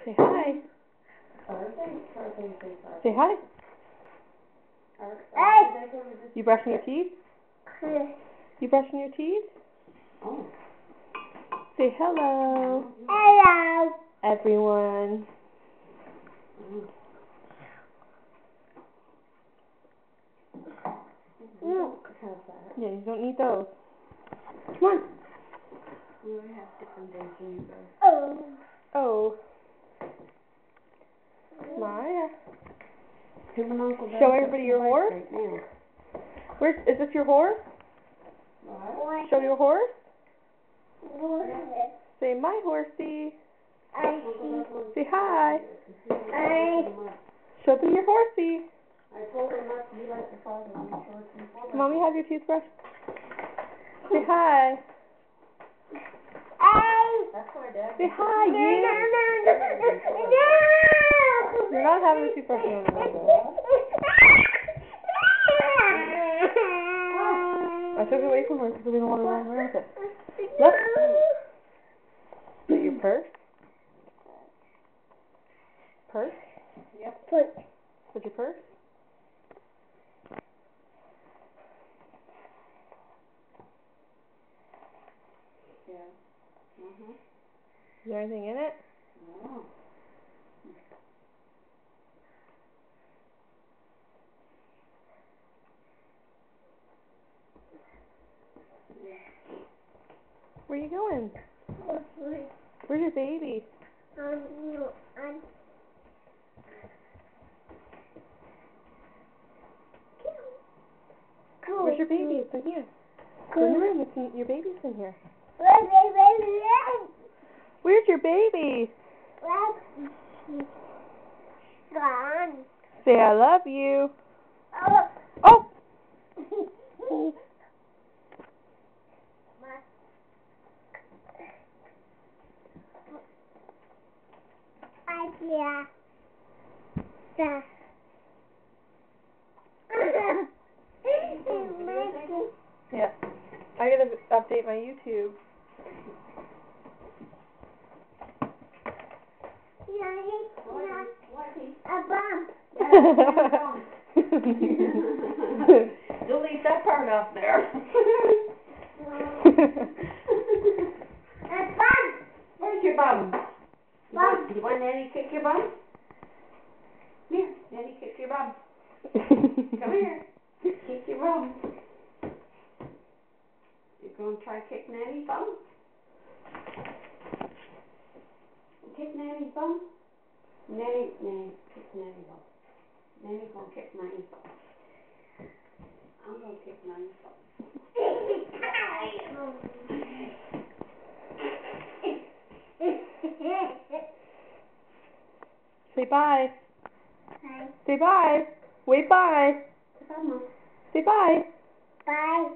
Say hi. Say hi. You brushing your teeth? You brushing your teeth? Oh. Say hello. Hello. Everyone. Yeah, you don't need those. Come on. We have different days when you go. Oh. Maya. Him and Uncle Show everybody your horse. right now. Is this your horse? What? Show your horse. Say my horsey. Say hi. Show them your horsey. I told him not to be like the father when he showed him before. Mommy, have your toothbrush. Say hi. That's why Dad. Say hi, you. You're not having a toothbrush no more. I took it away from her because we didn't want to run around with it. Look. Is that your purse? Purse? Yep. Is that your purse? Yeah. Is there anything in it? No. Where are you going? Where's your baby? Where's your baby? It's in here. Go in the room. Your baby's in here. Where's your baby? Gone. Say I love you. Oh. Oh! Yeah. Yeah. I gotta update my YouTube. A bump. Delete that part off there. A bump. Where's your bum? Bum. You want Nanny to kick your bum? Here, Nanny kick your bum. Come here. Kick your bum. You gonna try kick Nanny's bum? Kick Nanny's bum? Nanny, kick Nanny's bum. Nanny's gonna kick Nanny's bum. I'm gonna kick Nanny's bum. Say bye. Bye. Say bye. Wait, bye. Come on. Say bye. Bye.